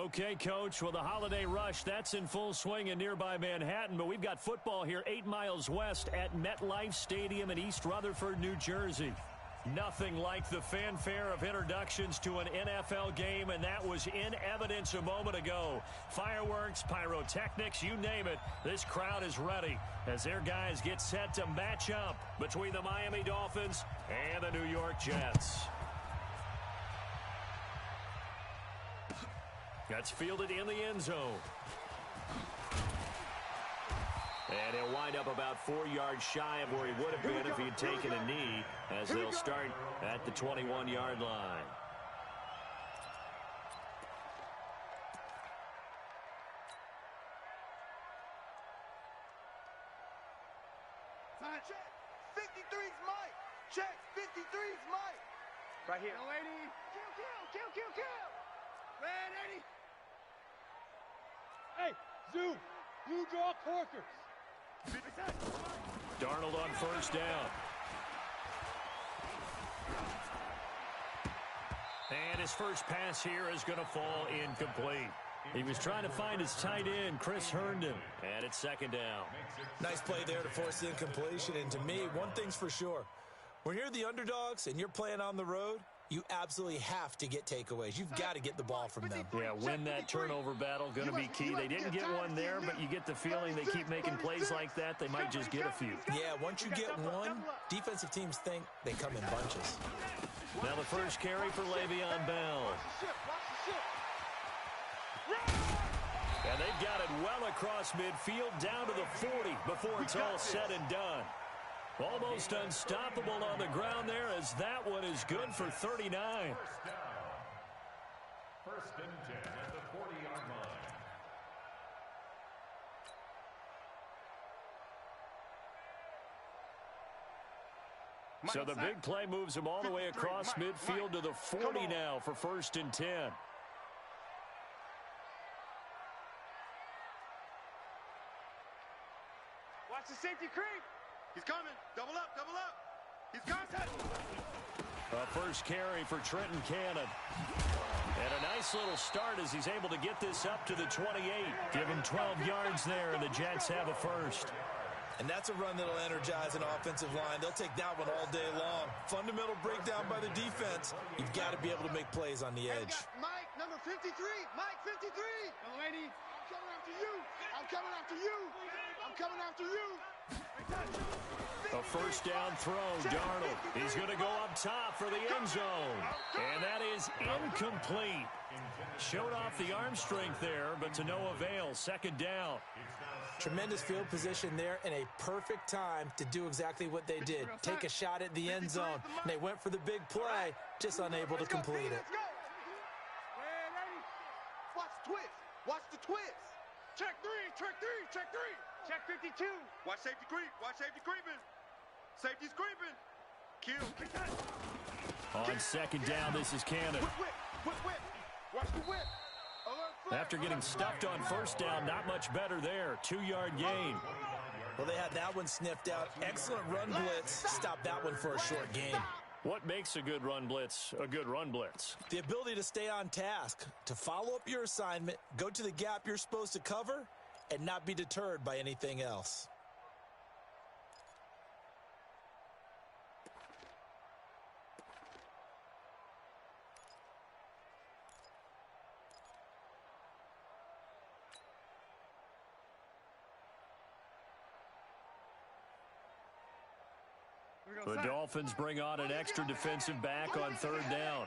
Okay, Coach. Well, the holiday rush, that's in full swing in nearby Manhattan, but we've got football here 8 miles west at MetLife Stadium in East Rutherford, New Jersey. Nothing like the fanfare of introductions to an NFL game, and that was in evidence a moment ago. Fireworks, pyrotechnics, you name it, this crowd is ready as their guys get set to match up between the Miami Dolphins and the New York Jets. That's fielded in the end zone. And he'll wind up about 4 yards shy of where he would have been if he had taken a knee, as they'll start at the 21-yard line. Check. 53's Mike. Check. 53's Mike. Right here. No, 80. Kill. Red 80. Hey, Zoo. Blue draw Corkers. Darnold on first down. And his first pass here is going to fall incomplete. He was trying to find his tight end, Chris Herndon, and it's second down. Nice play there to force the incompletion, and to me, one thing's for sure. When you're the underdogs and you're playing on the road, you absolutely have to get takeaways. You've got to get the ball from them. Yeah, win that turnover battle, going to be key. They didn't get one there, but you get the feeling they keep making plays like that, they might just get a few. Yeah, once you get one, defensive teams think they come in bunches. Now the first carry for Le'Veon Bell. And they've got it well across midfield, down to the 40 before it's all said and done. Almost unstoppable on the ground there, as that one is good for 39. First and 10 at the 40-yard line. So the big play moves him all the way across midfield to the 40 now for first and 10. Watch the safety creep. He's coming. Double up. He's contact. A first carry for Trenton Cannon. And a nice little start as he's able to get this up to the 28. Give him 12 yards there, and the Jets have a first. And that's a run that'll energize an offensive line. They'll take that one all day long. Fundamental breakdown by the defense. You've got to be able to make plays on the edge. Mike, number 53. Mike, 53. Hello, lady. I'm coming after you. I'm coming after you. I'm coming after you. A first down throw, Darnold. He's going to go up top for the end zone. And that is incomplete. Showed off the arm strength there, but to no avail. Second down. Tremendous field position there and a perfect time to do exactly what they did. Take a shot at the end zone. And they went for the big play, just unable to complete it. Watch the twist. Watch the twist. Check three. Check 52. Watch safety creep. Watch safety creeping. Safety's creeping. Kill. On second down, this is Cannon. Whip. Watch the whip. After getting stuffed on first down, not much better there. 2-yard gain. Well, they had that one sniffed out. Excellent run blitz. Stop that one for a short gain. What makes a good run blitz a good run blitz? The ability to stay on task, to follow up your assignment, go to the gap you're supposed to cover, and not be deterred by anything else. The Dolphins bring on an extra defensive back on third down.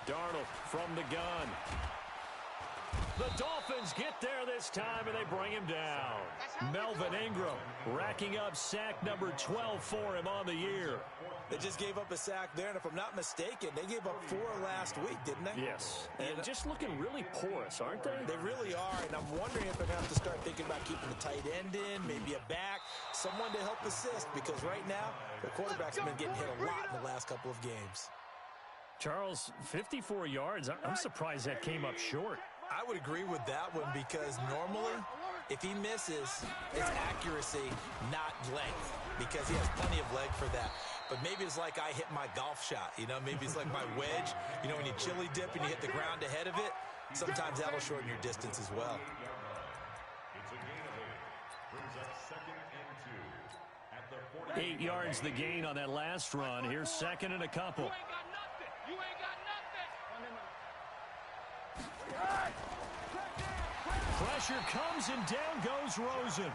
Darnold from the gun. The Dolphins get there this time, and they bring him down. Melvin Ingram racking up sack number 12 for him on the year. They just gave up a sack there, and if I'm not mistaken, they gave up 4 last week, didn't they? Yes. And just looking really porous, aren't they? They really are, and I'm wondering if they're going to have to start thinking about keeping the tight end in, maybe a back, someone to help assist, because right now, the quarterback's been getting hit a lot in the last couple of games. Charles, 54 yards. I'm surprised that came up short. I would agree with that one because normally, if he misses, it's accuracy, not length, because he has plenty of leg for that. but maybe it's like I hit my golf shot. You know, maybe it's like my wedge. You know, when you chili dip and you hit the ground ahead of it, sometimes that'll shorten your distance as well. It's a gain of 8. Brings up 2nd and 2 at the 40. 8 yards the gain on that last run. Here's 2nd and a couple. You ain't got nothing. You ain't got nothing. Pressure comes and down goes Rosen.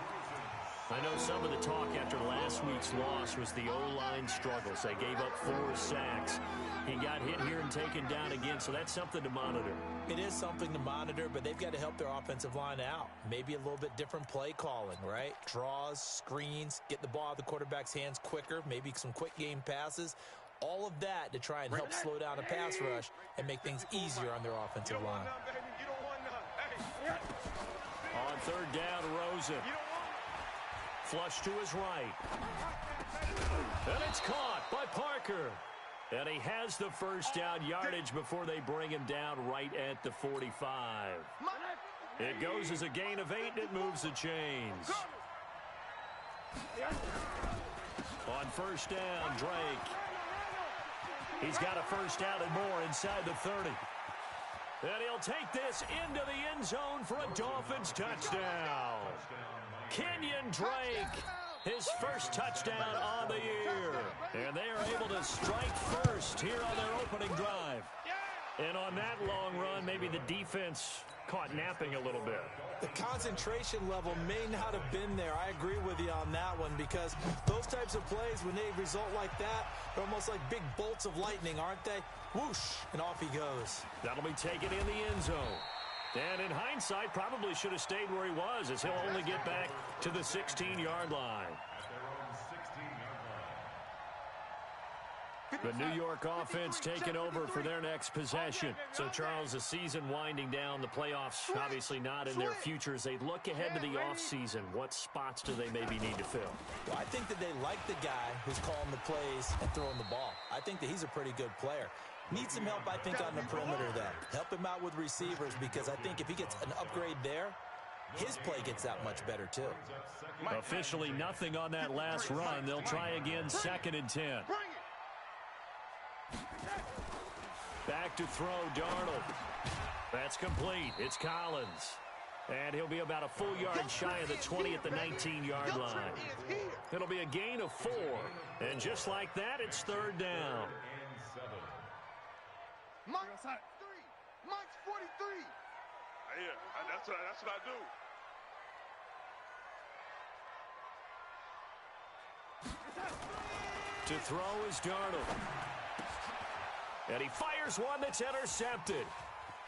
I know some of the talk after last week's loss was the O-line struggles. They gave up 4 sacks. He got hit here and taken down again, so that's something to monitor. It is something to monitor, but they've got to help their offensive line out. Maybe a little bit different play calling, right? Draws, screens, get the ball out of the quarterback's hands quicker, maybe some quick game passes. All of that to try and help slow down a pass rush and make things easier on their offensive line. On 3rd down, Rosen. Flush to his right. And it's caught by Parker. And he has the first down yardage before they bring him down right at the 45. It goes as a gain of 8, and it moves the chains. On 1st down, Drake. He's got a first down and more inside the 30. And he'll take this into the end zone for a Dolphins touchdown. Kenyon Drake, his first touchdown on the year. And they are able to strike first here on their opening drive. And on that long run, maybe the defense caught napping a little bit. The concentration level may not have been there. I agree with you on that one, because those types of plays, when they result like that, they're almost like big bolts of lightning, aren't they? Whoosh, and off he goes. That'll be taken in the end zone. And in hindsight, probably should have stayed where he was, as he'll only get back to the 16-yard line. The New York offense taking over for their next possession. So, Charles, the season winding down, the playoffs obviously not in their futures. They look ahead to the offseason. What spots do they maybe need to fill? Well, I think that they like the guy who's calling the plays and throwing the ball. I think that he's a pretty good player. Needs some help, I think, on the perimeter then. Help him out with receivers, because I think if he gets an upgrade there, his play gets that much better, too. Officially nothing on that last run. They'll try again, 2nd and 10. Back to throw, Darnold. That's complete. It's Collins. And he'll be about a full yard shy of the 20 at the 19-yard line. It'll be a gain of 4. And just like that, it's 3rd down. Mike's 3. Mike's 43. Yeah, that's what I do. To throw is Darnold. And he fires one that's intercepted.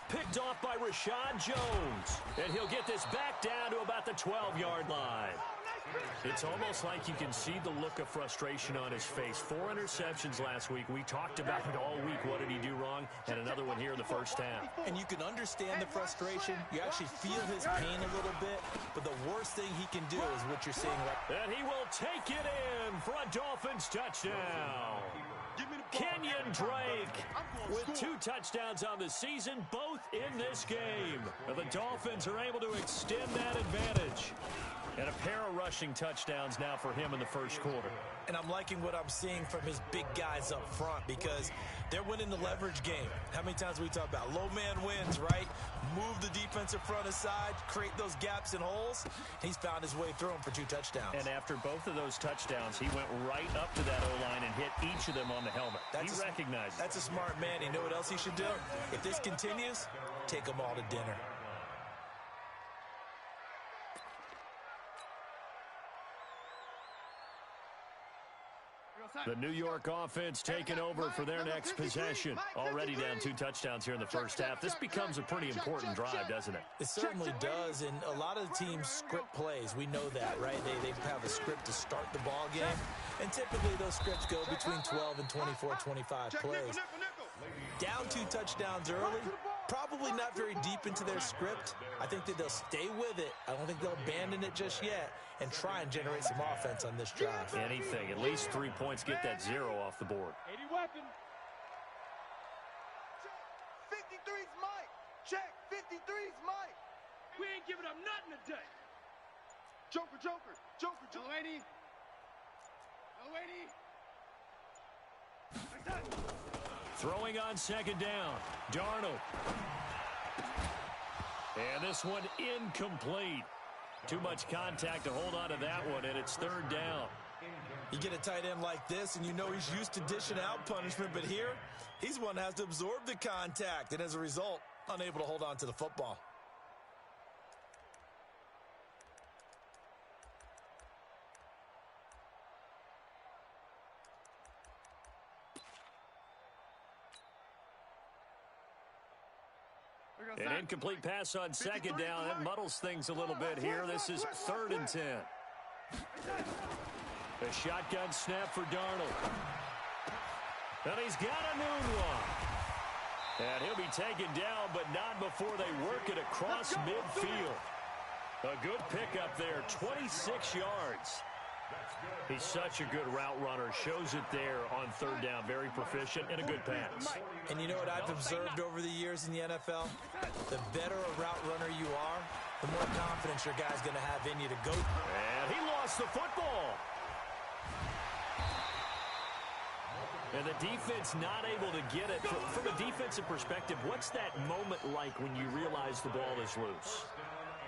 Picked off by Rashad Jones. And he'll get this back down to about the 12-yard line. It's almost like you can see the look of frustration on his face. 4 interceptions last week. We talked about it all week. What did he do wrong? And another one here in the first half. And you can understand the frustration. You actually feel his pain a little bit. But the worst thing he can do is what you're seeing right. And he will take it in for a Dolphins touchdown. Kenyon Drake with 2 touchdowns on the season, both in this game. The Dolphins are able to extend that advantage. And a pair of rushing touchdowns now for him in the first quarter. And I'm liking what I'm seeing from his big guys up front, because they're winning the leverage game. How many times we talk about low man wins, right? Move the defensive front aside, create those gaps and holes. He's found his way through them for 2 touchdowns. And after both of those touchdowns, he went right up to that O-line and hit each of them on the helmet. He recognized it. That's a smart man. You know what else he should do? If this continues, take them all to dinner. The New York offense taking over for their next possession. Already down 2 touchdowns here in the first half. This becomes a pretty important drive, doesn't it? It certainly does, and a lot of the teams script plays. We know that, right? They have a script to start the ball game, and typically those scripts go between 12 and 24, 25 plays. Down 2 touchdowns early, probably not very deep into their script. I think that they'll stay with it. I don't think they'll abandon it just yet and try and generate some offense on this drive. Anything. At least 3 points, get that 0 off the board. 80 weapon. 53's Mike. Check. 53's Mike. We ain't giving up nothing today. Joker. Delaney. Throwing on second down. Darnold. And this one incomplete. Too much contact to hold on to that one, and it's third down. You get a tight end like this, and you know he's used to dishing out punishment, but here, he's one that has to absorb the contact, and as a result, unable to hold on to the football. An incomplete pass on second down. That muddles things a little bit here. This is 3rd and 10. A shotgun snap for Darnold. And he's got a new one. And he'll be taken down, but not before they work it across midfield. A good pickup there, 26 yards. He's such a good route runner. Shows it there on 3rd down. Very proficient and a good pass. And you know what I've observed over the years in the NFL? The better a route runner you are, the more confidence your guy's going to have in you to go. And he lost the football. And the defense not able to get it. From a defensive perspective, what's that moment like when you realize the ball is loose?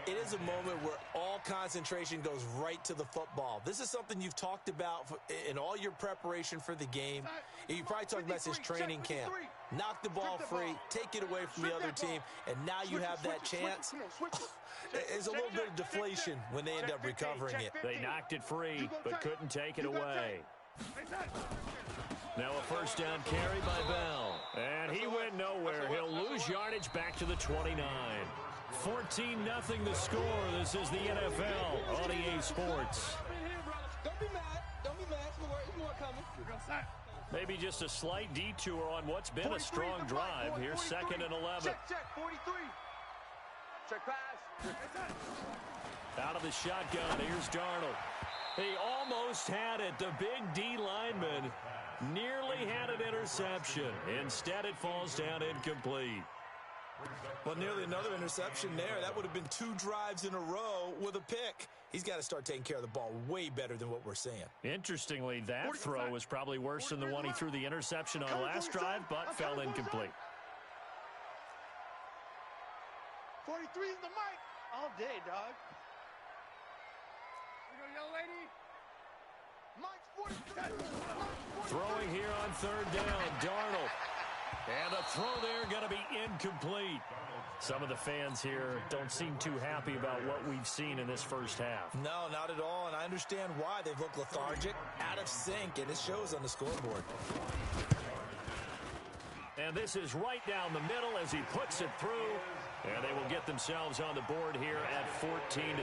It is a moment where all concentration goes right to the football. This is something you've talked about in all your preparation for the game. You probably talked about this training camp. Knock the ball free, take it away from the other team, and now you have that chance. There's a little bit of deflation when they end up recovering it. They knocked it free, but couldn't take it away. Now a first down carry by Bell. And he went nowhere. He'll lose yardage back to the 29. 14-0 the score. This is the NFL on EA Sports. Don't be mad. Don't be mad. There's more coming. Maybe just a slight detour on what's been a strong drive. Here's 2nd and 11. Check, 43. Check pass. Out of the shotgun, here's Darnold. He almost had it. The big D lineman nearly had an interception. Instead, it falls down incomplete. Well, nearly another interception there. That would have been 2 drives in a row with a pick. He's got to start taking care of the ball way better than what we're seeing. Interestingly, that throw was probably worse than the one he threw the interception on last drive, but fell incomplete. 43 is the mic. All day, dog. Here we go, young lady. Mike's 43. Throwing here on 3rd down, Darnold. And the throw there going to be incomplete. Some of the fans here don't seem too happy about what we've seen in this first half. No, not at all, and I understand why. They've looked lethargic, out of sync, and it shows on the scoreboard. And this is right down the middle as he puts it through. And they will get themselves on the board here at 14-3.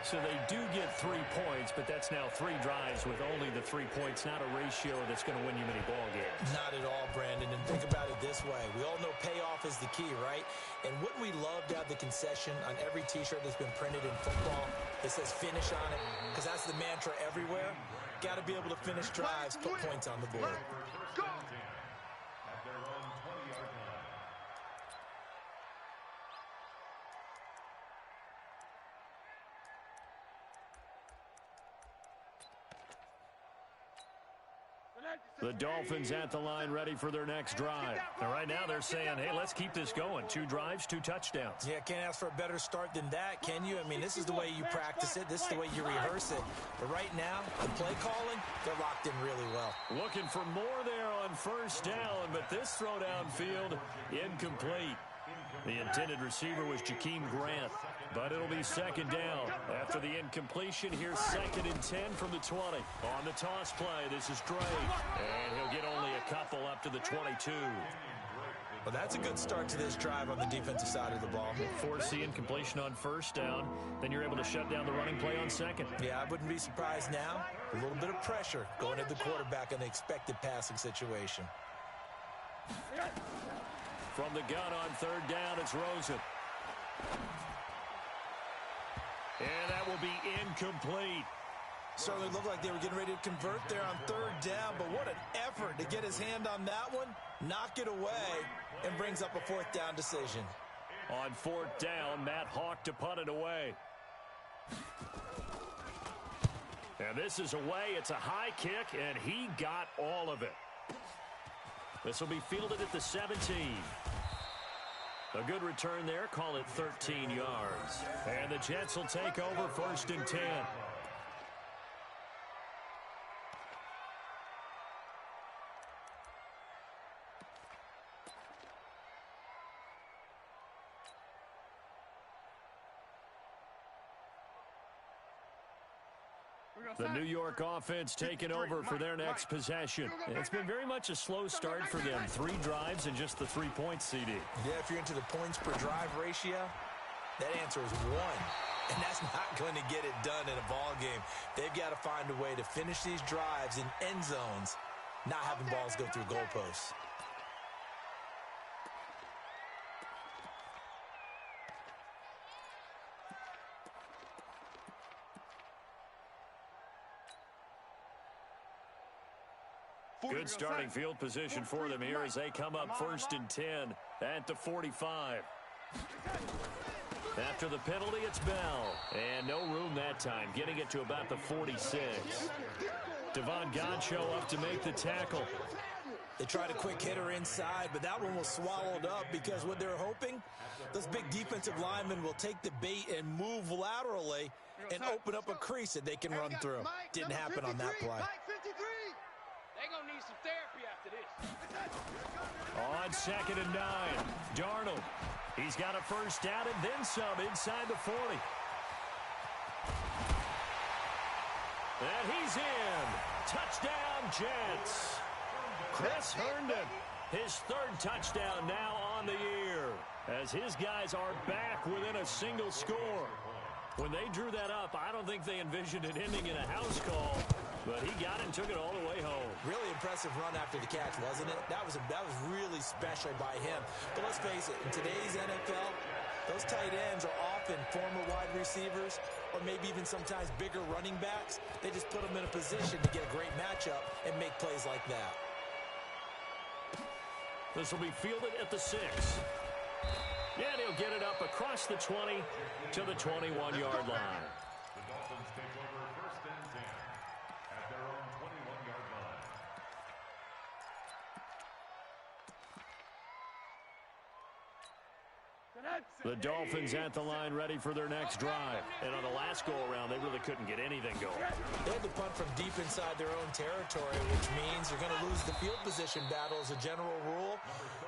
So they do get 3 points, but that's now 3 drives with only the 3 points, not a ratio that's going to win you many ball games. Not at all, Brandon. And think about it this way. We all know payoff is the key, right? And wouldn't we love to have the concession on every T-shirt that's been printed in football that says finish on it? Because that's the mantra everywhere. Got to be able to finish drives, put points on the board. Go. At their own 20-yard line. The Dolphins at the line ready for their next drive. And right now they're saying, hey, let's keep this going. 2 drives, 2 touchdowns. Yeah, can't ask for a better start than that, can you? I mean, this is the way you practice it. This is the way you rehearse it. But right now, the play calling, they're locked in really well. Looking for more there on first down, but this throw downfield, incomplete. The intended receiver was Jakeem Grant, but it'll be 2nd down. After the incompletion, here's 2nd and 10 from the 20. On the toss play, this is Drake, and he'll get only a couple up to the 22. Well, that's a good start to this drive on the defensive side of the ball. Force the incompletion on first down, then you're able to shut down the running play on 2nd. Yeah, I wouldn't be surprised now. A little bit of pressure going at the quarterback in the expected passing situation. From the gun on 3rd down, it's Rosen. And that will be incomplete. Certainly looked like they were getting ready to convert there on 3rd down, but what an effort to get his hand on that one, knock it away, and brings up a 4th down decision. On 4th down, Matt Hawk to punt it away. And this is away. It's a high kick, and he got all of it. This will be fielded at the 17. A good return there. Call it 13 yards. And the Jets will take over 1st and 10. The New York offense taking over for their next possession. It's been very much a slow start for them. 3 drives and just the 3 points, CD. Yeah, if you're into the points per drive ratio, that answer is 1. And that's not going to get it done in a ball game. They've got to find a way to finish these drives in end zones, not having balls go through goalposts. Good starting field position for them here as they come up 1st and 10 at the 45. After the penalty, it's Bell. And no room that time, getting it to about the 46. Devon Godchaux up to make the tackle. They tried a quick hitter inside, but that one was swallowed up because what they're hoping, those big defensive linemen will take the bait and move laterally and open up a crease that they can run through. Didn't happen on that play. They're going to need some therapy after this. On 2nd and 9, Darnold. He's got a 1st down and then some inside the 40. And he's in. Touchdown, Jets. Chris Herndon, his 3rd touchdown now on the year, as his guys are back within a single score. When they drew that up, I don't think they envisioned it ending in a house call, but he got it and took it all the way home. Really impressive run after the catch, wasn't it? That was really special by him. But let's face it, in today's NFL, those tight ends are often former wide receivers or maybe even sometimes bigger running backs. They just put them in a position to get a great matchup and make plays like that. This will be fielded at the 6. And he'll get it up across the 20 to the 21-yard line. The Dolphins take over 1st and 10 at their own 21-yard line. The Dolphins at the line ready for their next drive. And on the last go-around, they really couldn't get anything going. They had to punt from deep inside their own territory, which means you're going to lose the field position battle as a general rule.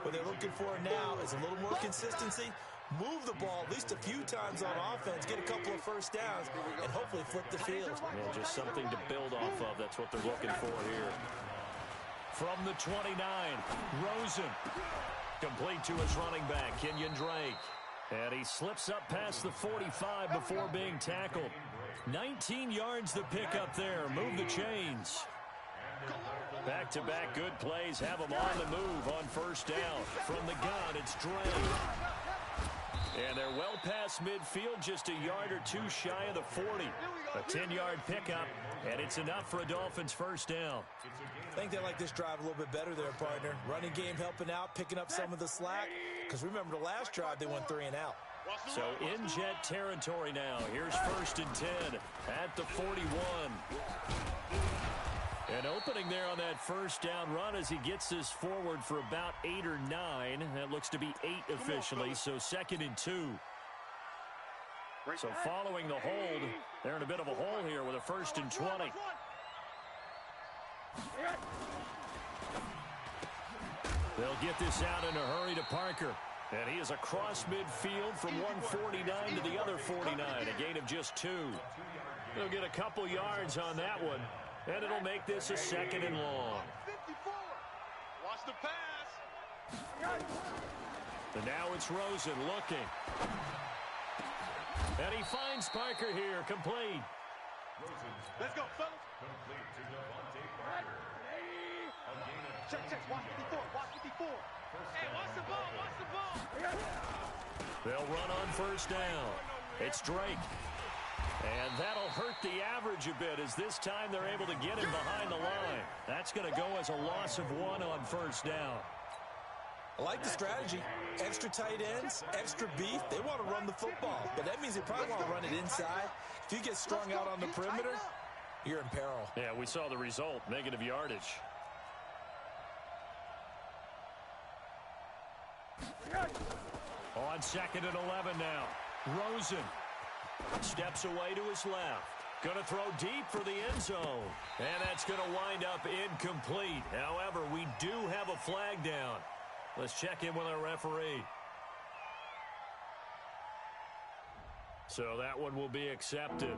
What they're looking for now is a little more consistency, move the ball at least a few times on offense, get a couple of 1st downs, and hopefully flip the field. Well, just something to build off of. That's what they're looking for here. From the 29, Rosen. Complete to his running back, Kenyon Drake. And he slips up past the 45 before being tackled. 19 yards the pickup there. Move the chains. Back-to-back good plays have him on the move on 1st down. From the gun, it's Drake. And they're well past midfield, just a yard or 2 shy of the 40. A 10-yard pickup, and it's enough for a Dolphins 1st down. I think they like this drive a little bit better there, partner. Running game helping out, picking up some of the slack. Because remember the last drive, they went 3 and out. So in Jet territory now. Here's 1st and 10 at the 41. And opening there on that 1st down run as he gets this forward for about 8 or 9. That looks to be 8 officially, so 2nd and 2. So following the hold, they're in a bit of a hole here with a 1st and 20. They'll get this out in a hurry to Parker. And he is across midfield from 149 to the other 49, a gain of just 2. They'll get a couple yards on that one, and it'll make this a 2nd and long. 54. Watch the pass. And now it's Rosen looking. And he finds Parker here, complete. Let's go, fellas. Complete to Devontae Parker. A gain of Check. Watch 54. Watch 54. Hey, watch the ball. Watch the ball. They'll run on 1st down. It's Drake. And that'll hurt the average a bit as this time they're able to get him behind the line. That's going to go as a loss of 1 on 1st down. I like the strategy. Extra tight ends, extra beef. They want to run the football, but that means they probably want to run it inside. If you get strung out on the perimeter, you're in peril. Yeah, we saw the result, negative yardage. On 2nd and 11 now. Rosen steps away to his left. Going to throw deep for the end zone. And that's going to wind up incomplete. However, we do have a flag down. Let's check in with our referee. So that one will be accepted.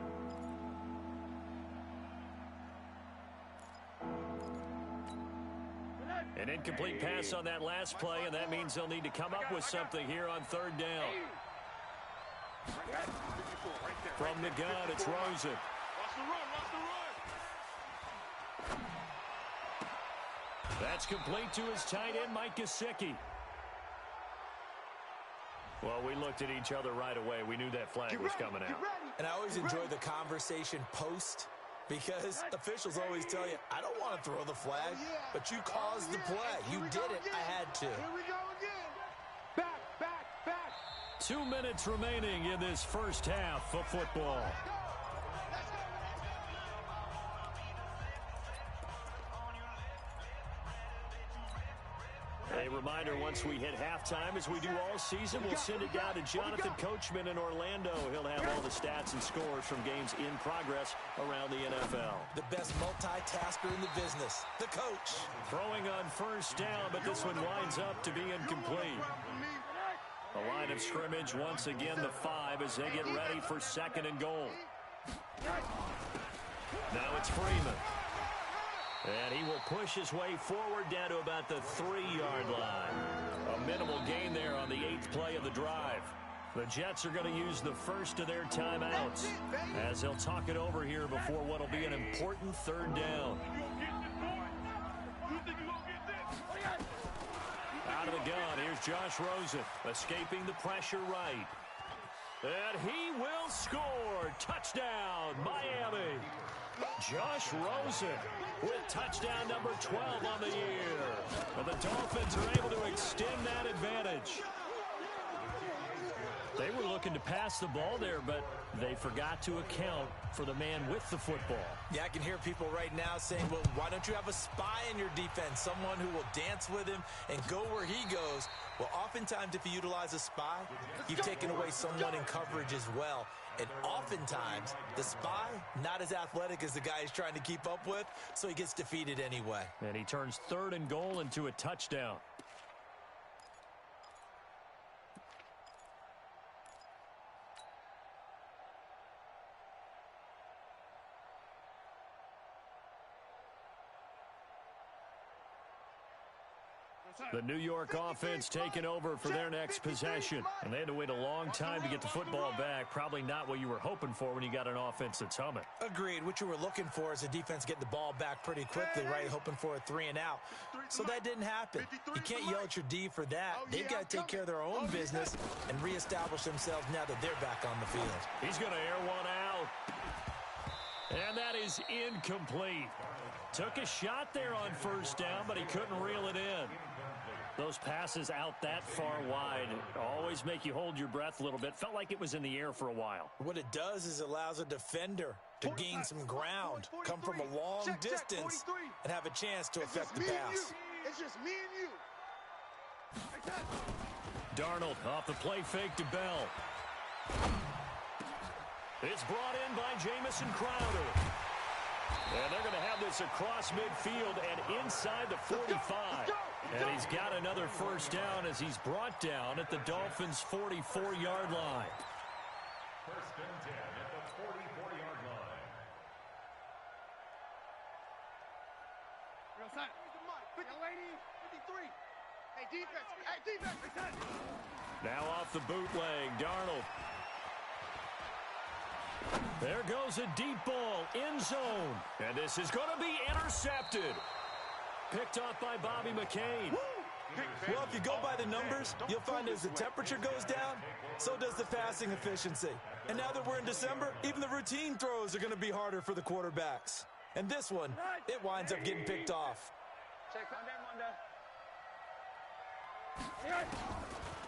An incomplete pass on that last play, and that means they'll need to come up with something here on 3rd down. From the gun, it's Rosen. Watch the run, watch the run. That's complete to his tight end, Mike Gesicki. Well, we looked at each other right away. We knew that flag was coming out. And I always enjoy the conversation post, because officials always tell you, I don't want to throw the flag, but you caused the play. You did it. I had to. Here we go again. Back, back, back. 2 minutes remaining in this first half of football. A reminder, once we hit halftime, as we do all season, we'll send it down to Jonathan Coachman in Orlando. He'll have all the stats and scores from games in progress around the NFL. The best multitasker in the business, the coach. Throwing on 1st down, but this one winds up to be incomplete. The line of scrimmage, once again, the 5 as they get ready for 2nd and goal. Now it's Freeman. And he will push his way forward down to about the 3-yard line. A minimal gain there on the 8th play of the drive. The Jets are going to use the first of their timeouts as they'll talk it over here before what will be an important 3rd down. Out of the gun, here's Josh Rosen, escaping the pressure right. And he will score. Touchdown, Miami. Josh Rosen with touchdown number 12 on the year. But the Dolphins are able to extend that advantage. They were looking to pass the ball there, but they forgot to account for the man with the football. Yeah, I can hear people right now saying, well, why don't you have a spy in your defense, someone who will dance with him and go where he goes? Well, oftentimes if you utilize a spy, you've taken away someone in coverage as well. And oftentimes, the spy, not as athletic as the guy he's trying to keep up with, so he gets defeated anyway. And he turns 3rd and goal into a touchdown. The New York offense taking over for their next possession. And they had to wait a long time to get the football back. Probably not what you were hoping for when you got an offense that's humming. Agreed. What you were looking for is a defense getting the ball back pretty quickly, right? Hoping for a 3 and out. So that didn't happen. You can't yell at your D for that. They've got to take care of their own business and reestablish themselves now that they're back on the field. He's going to air one out. And that is incomplete. Took a shot there on 1st down, but he couldn't reel it in. Those passes out that far wide always make you hold your breath a little bit. Felt like it was in the air for a while. What it does is allows a defender to gain some ground, come from a long distance, and have a chance to affect the pass. It's just me and you. Darnold off the play fake to Bell. It's brought in by Jamison Crowder. And they're going to have this across midfield and inside the 45. And he's got another 1st down as he's brought down at the Dolphins' 44-yard line. 1st and 10 at the 44-yard line. Real side. Pick a lady. 53. Hey, defense. Hey, defense. Now off the bootleg, Darnold. There goes a deep ball, end zone. And this is going to be intercepted. Picked off by Bobby McCain. Well, if you go by the numbers, you'll find as the temperature goes down, so does the passing efficiency. And now that we're in December, even the routine throws are going to be harder for the quarterbacks. And this one, it winds up getting picked off.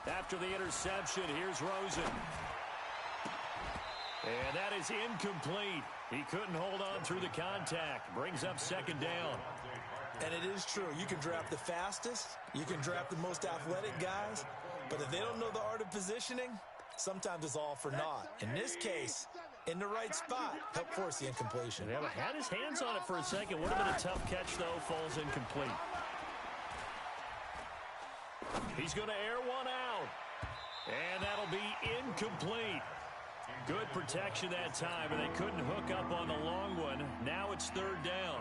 After the interception, here's Rosen. And that is incomplete. He couldn't hold on through the contact. Brings up 2nd down. And it is true. You can draft the fastest. You can draft the most athletic guys. But if they don't know the art of positioning, sometimes it's all for naught. In this case, in the right spot, help force the incompletion. Yeah, had his hands on it for a second. Would have been a tough catch, though. Falls incomplete. He's going to air one out. And that'll be incomplete. Good protection that time, and they couldn't hook up on the long one. Now it's third down.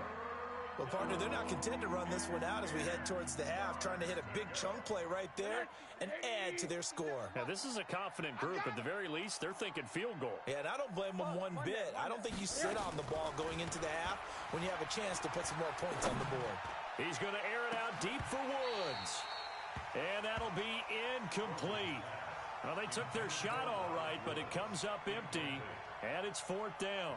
Well, partner, they're not content to run this one out as we head towards the half, trying to hit a big chunk play right there and add to their score. Now, this is a confident group. At the very least, they're thinking field goal. Yeah, and I don't blame them one bit. I don't think you sit on the ball going into the half when you have a chance to put some more points on the board. He's going to air it out deep for Woods. And that'll be incomplete. Well, they took their shot all right, but it comes up empty, and it's fourth down.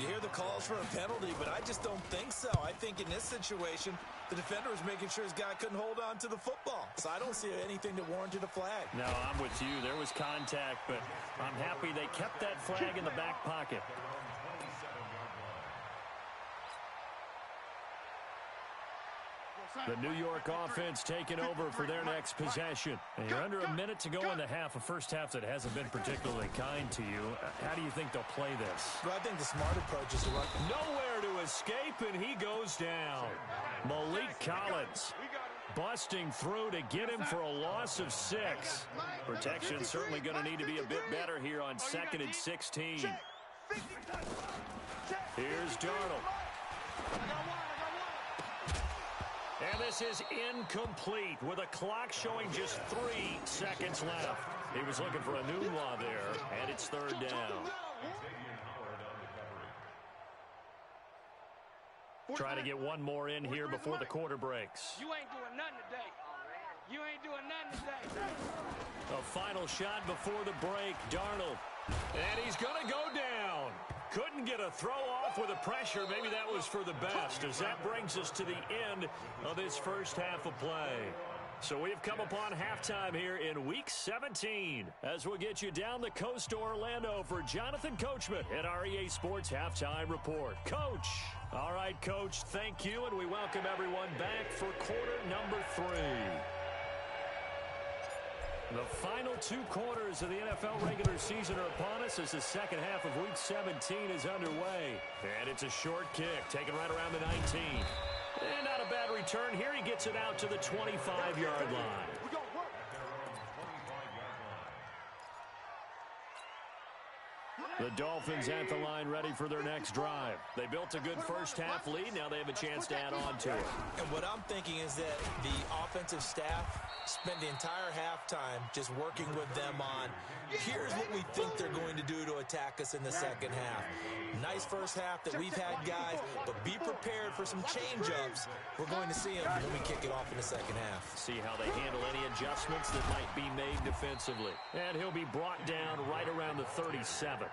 You hear the calls for a penalty, but I just don't think so. I think in this situation, the defender was making sure his guy couldn't hold on to the football. So I don't see anything that warranted a flag. No, I'm with you. There was contact, but I'm happy they kept that flag in the back pocket. The New York offense taking over for their next possession. And you're under a minute to go in the half, a first half that hasn't been particularly kind to you. How do you think they'll play this? Well, I think the smart approach is to run. Nowhere to escape, and he goes down. Malik Collins busting through to get him for a loss of 6. Protection certainly going to need to be a bit better here on 2nd and 16. Here's Darnold. And this is incomplete with a clock showing just 3 seconds left. He was looking for a new law there, and it's third down. Trying to get one more in here before the quarter breaks. You ain't doing nothing today. You ain't doing nothing today. A final shot before the break, Darnold. And he's going to go down. Couldn't get a throw off with the pressure. Maybe that was for the best, as that brings us to the end of this first half of play. So we've come upon halftime here in Week 17 as we'll get you down the coast to Orlando for Jonathan Coachman at our EA Sports Halftime Report. Coach. All right, Coach, thank you, and we welcome everyone back for quarter number 3. The final 2 quarters of the NFL regular season are upon us as the second half of Week 17 is underway. And it's a short kick, taken right around the 19. And not a bad return. Here he gets it out to the 25-yard line. The Dolphins at the line ready for their next drive. They built a good first half lead. Now they have a chance to add on to it. And what I'm thinking is that the offensive staff spent the entire halftime just working with them on, here's what we think they're going to do to attack us in the second half. Nice first half that we've had, guys, but be prepared for some change-ups. We're going to see them when we kick it off in the second half. See how they handle any adjustments that might be made defensively. And he'll be brought down right around the 37.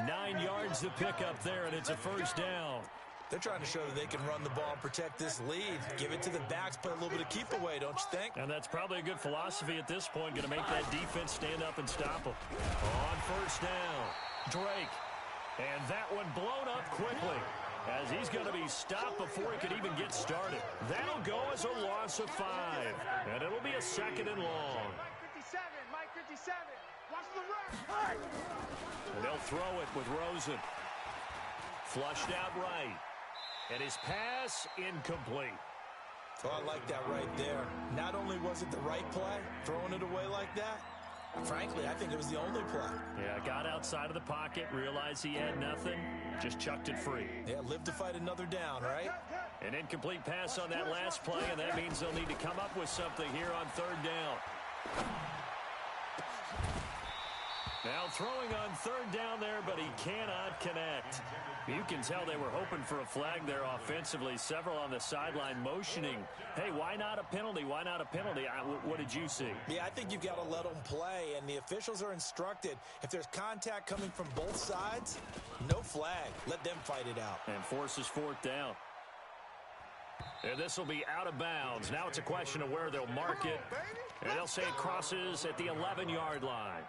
9 yards to pick up there, and it's a first down. They're trying to show that they can run the ball and protect this lead. Give it to the backs, play a little bit of keep away, don't you think? And that's probably a good philosophy at this point, going to make that defense stand up and stop them. On first down, Drake. And that one blown up quickly as he's going to be stopped before he could even get started. That'll go as a loss of 5. And it'll be a 2nd and long. Mike 57. Watch the run. And they'll throw it with Rosen. Flushed out right. And his pass incomplete. Oh, I like that right there. Not only was it the right play, throwing it away like that, frankly, I think it was the only play. Yeah, got outside of the pocket, realized he had nothing, just chucked it free. Yeah, live to fight another down, right? An incomplete pass on that last play, and that means they'll need to come up with something here on third down. Now throwing on third down there, but he cannot connect. You can tell they were hoping for a flag there offensively. Several on the sideline motioning. Hey, why not a penalty? Why not a penalty? What did you see? Yeah, I think you've got to let them play, and the officials are instructed. If there's contact coming from both sides, no flag. Let them fight it out. And forces fourth down. And this will be out of bounds. Now it's a question of where they'll mark it. And they'll say it crosses at the 11-yard line.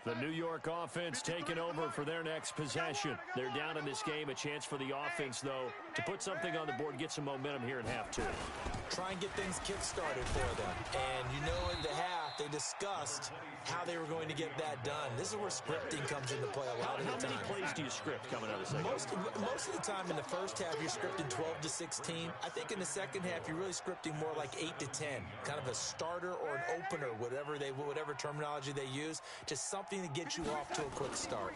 The New York offense taking over for their next possession. They're down in this game. A chance for the offense, though, to put something on the board, get some momentum here in half two. Try and get things kick-started for them. And you know in the half, they discussed how they were going to get that done. This is where scripting comes into play a lot of the time. How many plays do you script coming out of the second? Most of the time in the first half, you're scripting 12 to 16. I think in the second half, you're really scripting more like 8 to 10. Kind of a starter or an opener, whatever terminology they use. Just something to get you off to a quick start.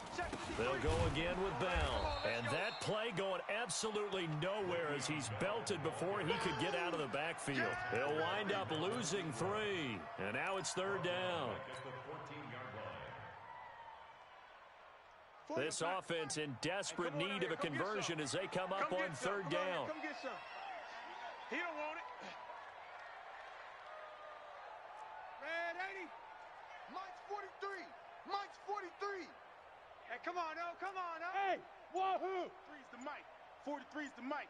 They'll go again with Bell. And that play going absolutely nowhere as he's belted before he could get out of the backfield. They'll wind up losing 3. And now it's third down. This offense in desperate need of a conversion as they come up on third down. Come get some. He don't want it. Red 80. Mike's 43. Mike's 43. Hey, come on, oh, come on, oh. Hey, wahoo. 3's the Mike. 43's the Mike.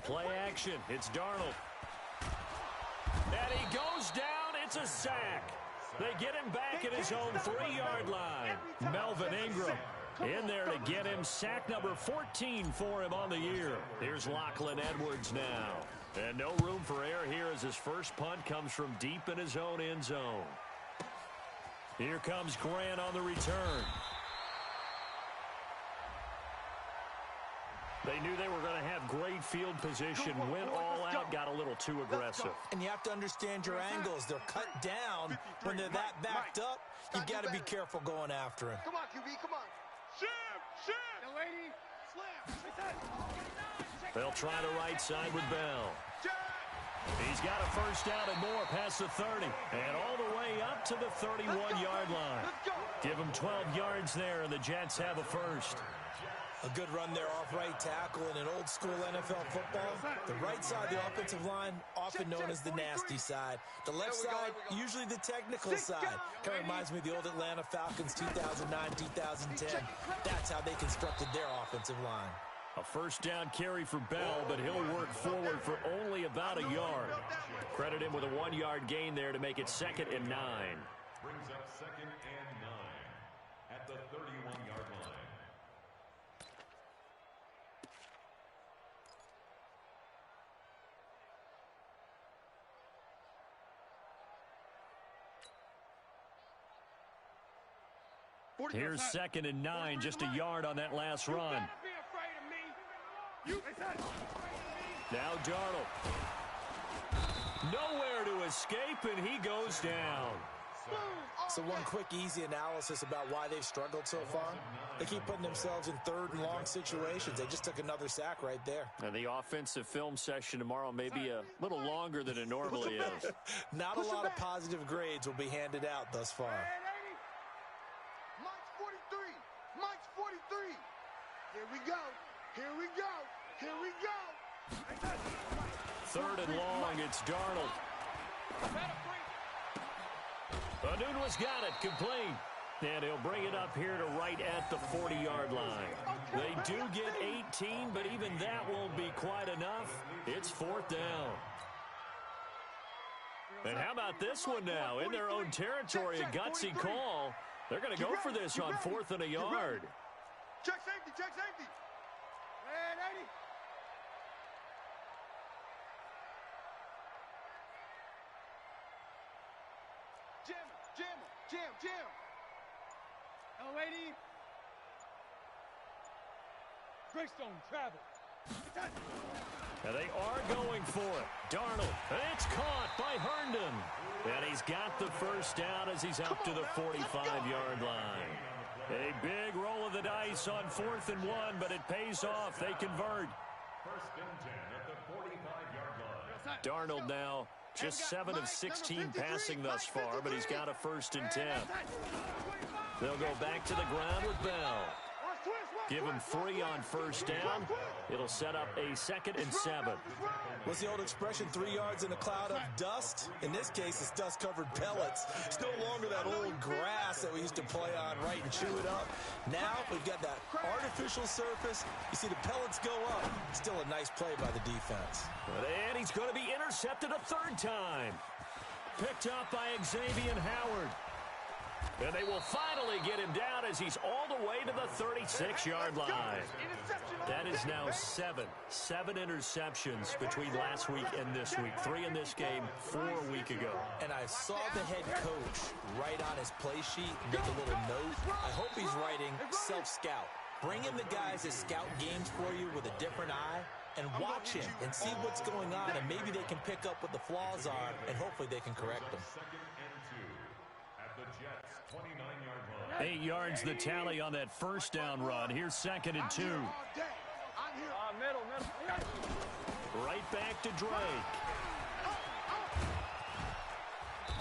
Play action. It's Darnold. And he goes down. It's a sack. They get him back at his own 3-yard line. Melvin Ingram in there to get him. Sack number 14 for him on the year. Here's Lachlan Edwards now. And no room for error here as his first punt comes from deep in his own end zone. Here comes Grant on the return. They knew they were going to have great field position, went all out, got a little too aggressive. And you have to understand your angles. They're cut down. When they're that backed up, you've got to be careful going after him. Come on, QB, come on. Shim! The lady, slam. They'll try the right side with Bell. He's got a first down and more past the 30. And all the way up to the 31-yard line. Give them 12 yards there, and the Jets have a first. A good run there off right tackle in an old-school NFL football. The right side of the offensive line, often known as the nasty side. The left side, usually the technical side. Kind of reminds me of the old Atlanta Falcons 2009-2010. That's how they constructed their offensive line. A first down carry for Bell, but he'll work forward for only about a yard. Credit him with a 1-yard gain there to make it 2nd and 9. Brings up 2nd and 9 at the 31-yard line. Here's 2nd and 9, just a yard on that last run. Now Darnold. Nowhere to escape, and he goes down. So one quick, easy analysis about why they've struggled so far. They keep putting themselves in 3rd and long situations. They just took another sack right there. And the offensive film session tomorrow may be a little longer than it normally is. Not a lot of positive grades will be handed out thus far. Mike's 43. Mike's 43. Here we go. Here we go. Here we go. 3rd and long, it's Darnold. Anunwa's got it, complete. And he'll bring it up here to right at the 40-yard line. They do get 18, but even that won't be quite enough. It's 4th down. And how about this one now? In their own territory, a gutsy call. They're going to go for this on 4th and a yard. Check safety, check safety. Red 80. Jam. L80. Greystone, travel. And they are going for it. Darnold, it's caught by Herndon. And he's got the first down as he's up to the 45-yard line. A big roll of the dice on 4th and 1, but it pays off. They convert. 1st and 10 at the 45-yard line. Darnold now just 7 of 16 passing thus far, but he's got a 1st and 10. They'll go back to the ground with Bell. Give him 3 on first down. It'll set up a 2nd and 7. What's the old expression, 3 yards in a cloud of dust? In this case, it's dust-covered pellets. It's no longer that old grass that we used to play on, right, and chew it up. Now we've got that artificial surface. You see the pellets go up. Still a nice play by the defense. And he's going to be intercepted a 3rd time. Picked up by Xavier Howard. And they will finally get him down as he's all the way to the 36-yard line. That is now seven interceptions between last week and this week. 3 in this game, 4 a week ago. And I saw the head coach write on his play sheet, make a little note. I hope he's writing self-scout. Bring in the guys that scout games for you with a different eye and watch him and see what's going on, and maybe they can pick up what the flaws are, and hopefully they can correct them. 8 yards the tally on that first down run. Here's 2nd and 2. Right back to Drake.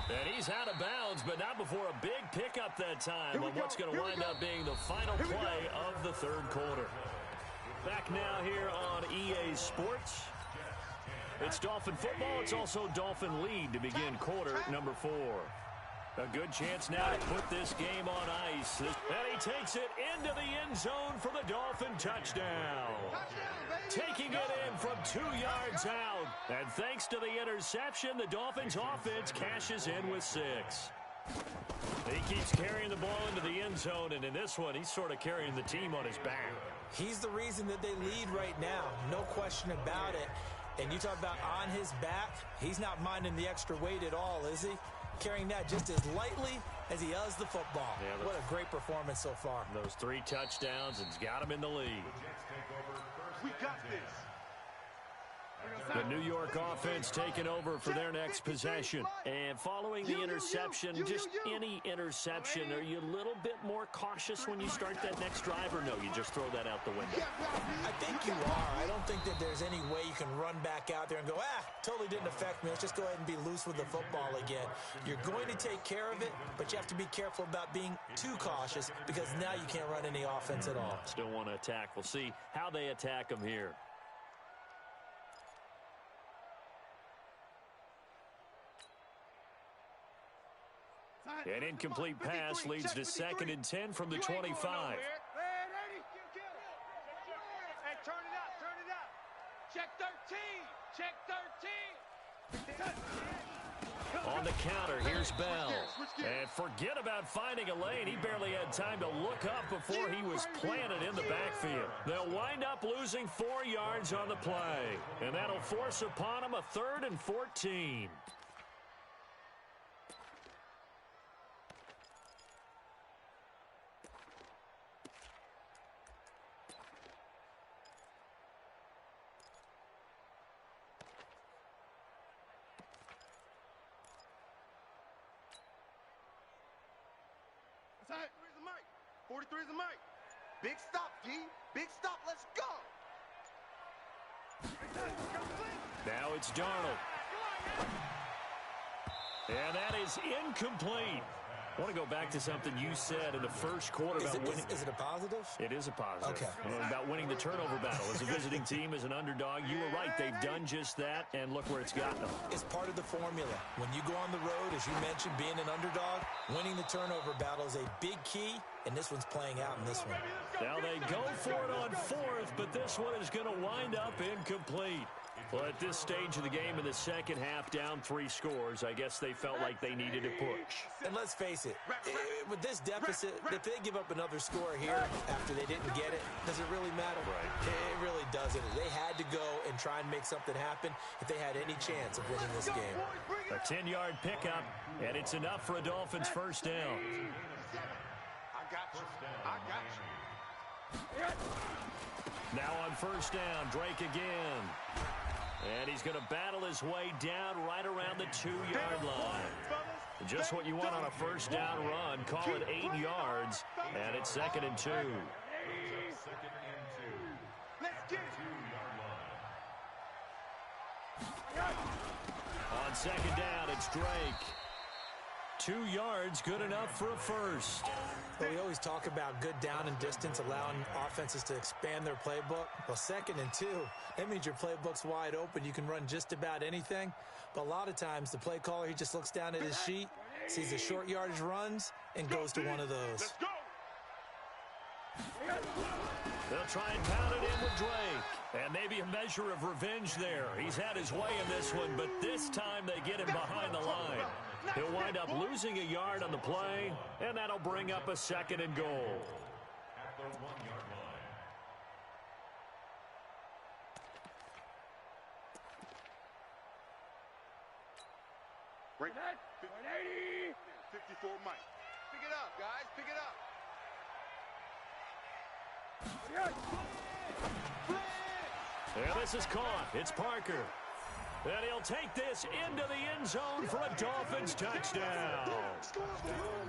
And he's out of bounds, but not before a big pickup that time on what's going to wind up being the final play of the third quarter. Back now here on EA Sports. It's Dolphin football. It's also Dolphin lead to begin quarter number 4. A good chance now to put this game on ice. And he takes it into the end zone for the Dolphin touchdown. Taking it in from 2 yards out. And thanks to the interception, the Dolphins offense cashes in with 6. He keeps carrying the ball into the end zone, and in this one, he's sort of carrying the team on his back. He's the reason that they lead right now. No question about it. And you talk about on his back, he's not minding the extra weight at all, is he? Carrying that just as lightly as he does the football. Yeah, what a great performance so far. Those 3 touchdowns, and it's got him in the lead. We got this. The New York offense taking over for their next possession. And following the interception, just any interception, are you a little bit more cautious when you start that next drive, or no, you just throw that out the window? I think you are. I don't think that there's any way you can run back out there and go, totally didn't affect me. Let's just go ahead and be loose with the football again. You're going to take care of it, but you have to be careful about being too cautious because now you can't run any offense at all. Still want to attack. We'll see how they attack them here. An incomplete pass leads to 2nd and 10 from the 25. Hey, turn it up. Check 13. On the counter, here's Bell. And forget about finding a lane. He barely had time to look up before he was planted in the backfield. They'll wind up losing 4 yards on the play. And that'll force upon him a 3rd and 14. Where's the mic? 43's the mic. Big stop, D. Big stop. Let's go. Now it's Darnold. And that is incomplete. I want to go back to something you said in the first quarter about winning. Is it a positive? It is a positive. Okay. About winning the turnover battle. As a visiting team, as an underdog, you were right. They've done just that, and look where it's gotten them. It's part of the formula. When you go on the road, as you mentioned, being an underdog, winning the turnover battle is a big key, and this one's playing out in this one. Now they go for it on 4th, but this one is going to wind up incomplete. Well, at this stage of the game in the second half, down 3 scores, I guess they felt like they needed to push. And let's face it, with this deficit, if they give up another score here after they didn't get it, does it really matter? Right. It really doesn't. They had to go and try and make something happen if they had any chance of winning this game. A 10-yard pickup, and it's enough for a Dolphins first down. I got you. Now on first down, Drake again. And he's going to battle his way down right around the 2-yard line. Just what you want on a first down run. Call it 8 yards, and it's 2nd and 2. Let's get it. On second down, it's Drake. 2 yards, good enough for a first. Well, we always talk about good down and distance, allowing offenses to expand their playbook. Well, 2nd and 2, that means your playbook's wide open. You can run just about anything. But a lot of times, the play caller, he just looks down at his sheet, sees the short yardage runs, and goes to one of those. They'll try and pound it in with Drake. And maybe a measure of revenge there. He's had his way in this one, but this time they get him behind the line. He'll wind up losing a yard on the play, and that'll bring up a 2nd and goal. At the 1-yard line. Right. 180. 54 Mike. Pick it up, guys. Pick it up. And this is caught. It's Parker. And he'll take this into the end zone for a Dolphins touchdown.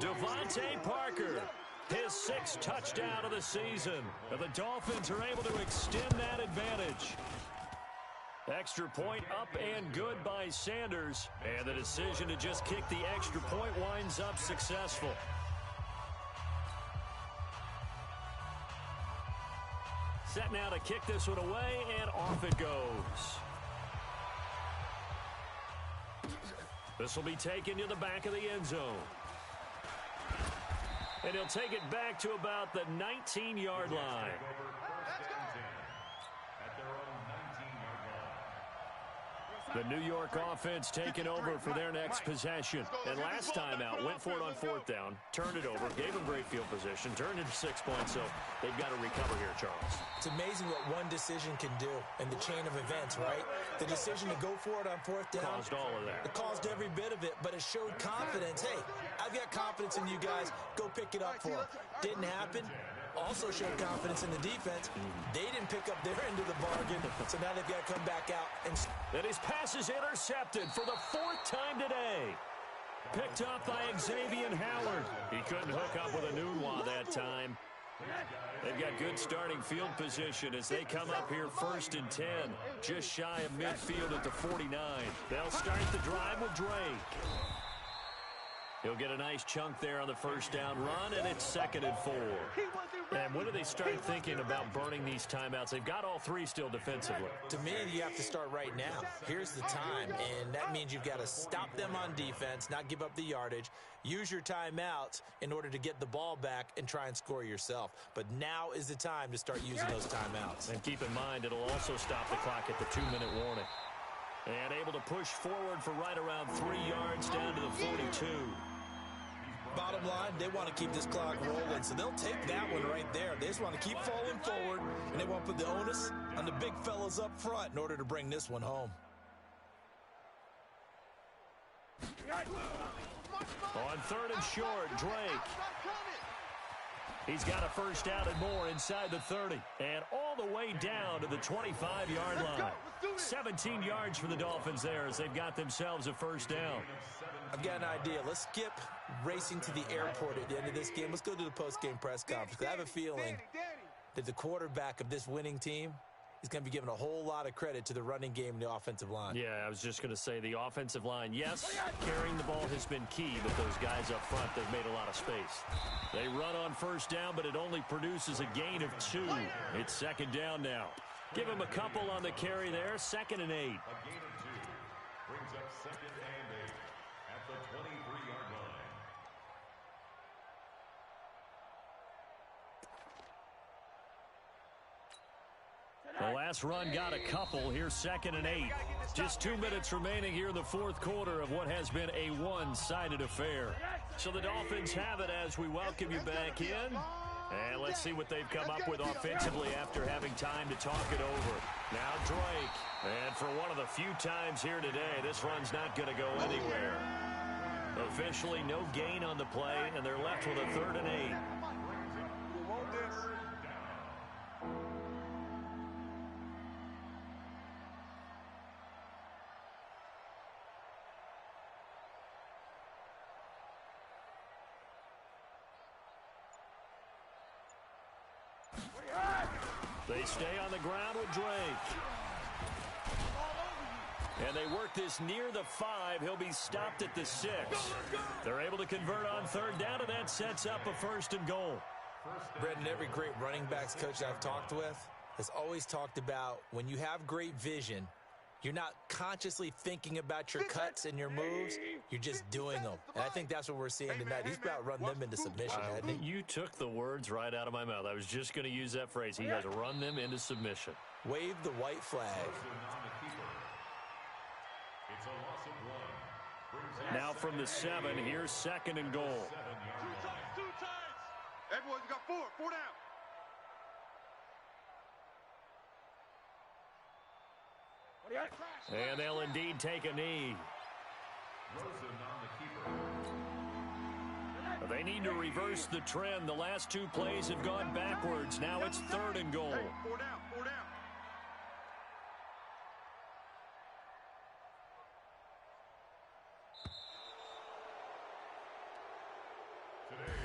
Devontae Parker, his 6th touchdown of the season. And the Dolphins are able to extend that advantage. Extra point up and good by Sanders. And the decision to just kick the extra point winds up successful. Set now to kick this one away, and off it goes. This will be taken to the back of the end zone. And he'll take it back to about the 19-yard line. At their own 19-yard line. The New York offense taking over for their next possession. And last time out, went for it on 4th down, turned it over, gave them great field position, turned it to 6 points, so they've got to recover here, Charles. It's amazing what one decision can do in the chain of events, right? The decision to go for it on 4th down. Caused all of that. It caused every bit of it, but it showed confidence. Hey, I've got confidence in you guys. Go pick it up for them. Didn't happen. Also showed confidence in the defense. They didn't pick up their end of the bargain, so now they've got to come back out. And his pass is intercepted for the 4th time today. Picked up by Xavier Howard. He couldn't hook up with a Nunwa that time. They've got good starting field position as they come up here 1st and 10. Just shy of midfield at the 49. They'll start the drive with Drake. He'll get a nice chunk there on the 1st down run, and it's 2nd and 4. And when do they start thinking about burning these timeouts? They've got all 3 still defensively. To me, you have to start right now. Here's the time, and that means you've got to stop them on defense, not give up the yardage, use your timeouts in order to get the ball back and try and score yourself. But now is the time to start using those timeouts. And keep in mind, it'll also stop the clock at the 2-minute warning. And able to push forward for right around 3 yards down to the 42. Bottom line, they want to keep this clock rolling, so they'll take that one right there. They just want to keep falling forward, and they want to put the onus on the big fellas up front in order to bring this one home. On 3rd and short, Drake. He's got a 1st down and more inside the 30. And all the way down to the 25-yard line. 17 yards for the Dolphins there as they've got themselves a 1st down. I've got an idea. Let's skip racing to the airport at the end of this game. Let's go to the post-game press conference. I have a feeling that the quarterback of this winning team is going to be given a whole lot of credit to the running game and the offensive line. Yeah, I was just going to say the offensive line, yes, carrying the ball has been key, but those guys up front, they've made a lot of space. They run on 1st down, but it only produces a gain of 2. It's 2nd down now. Give him a couple on the carry there, 2nd and 8. A gain of 2 brings up 2nd and 8 at the 23-yard line. The last run got a couple. Here's 2nd and 8. Just 2 minutes remaining here in the 4th quarter of what has been a one-sided affair. So the Dolphins have it as we welcome you back in. And let's see what they've come up with offensively after having time to talk it over. Now Drake. And for one of the few times here today, this run's not going to go anywhere. Officially no gain on the play, and they're left with a 3rd and 8. They stay on the ground with Drake. And they work this near the 5. He'll be stopped at the 6. They're able to convert on 3rd down, and that sets up a 1st and goal. Brendan, every great running backs coach I've talked with has always talked about when you have great vision, you're not consciously thinking about your cuts and your moves. You're just doing them. And I think that's what we're seeing tonight. He's about run them into submission, hasn't he? You took the words right out of my mouth. I was just going to use that phrase. He has run them into submission. Wave the white flag. It's a loss of 1. Brings Now from the 7, here's 2nd and goal. Two times. Everyone, you got 4 down. And they'll indeed take a knee. They need to reverse the trend. The last 2 plays have gone backwards. Now it's 3rd and goal. Hey, 4 down, 4 down.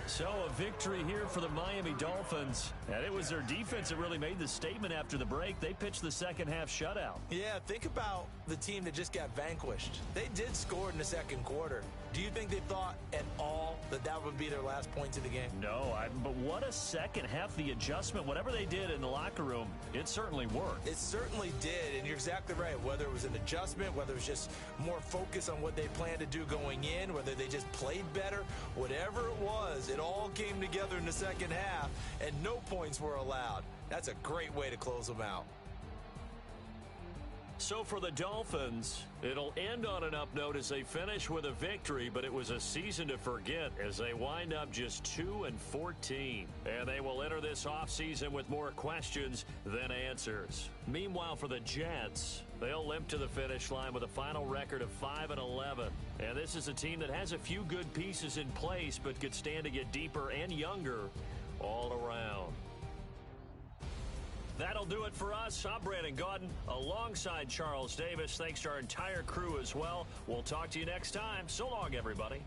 So a victory here for the Miami Dolphins. And it was their defense that really made the statement after the break. They pitched the second half shutout. Yeah, think about the team that just got vanquished. They did score in the second quarter. Do you think they thought at all that that would be their last points of the game? No, but what a second half. The adjustment, whatever they did in the locker room, it certainly worked. It certainly did, and you're exactly right. Whether it was an adjustment, whether it was just more focus on what they planned to do going in, whether they just played better, whatever it was, it all came together in the second half, and no points were allowed. That's a great way to close them out. So for the Dolphins, it'll end on an up note as they finish with a victory, but it was a season to forget as they wind up just 2-14. And they will enter this offseason with more questions than answers. Meanwhile, for the Jets, they'll limp to the finish line with a final record of 5-11. And this is a team that has a few good pieces in place, but could stand to get deeper and younger all around. That'll do it for us. I'm Brandon Gaudin alongside Charles Davis. Thanks to our entire crew as well. We'll talk to you next time. So long, everybody.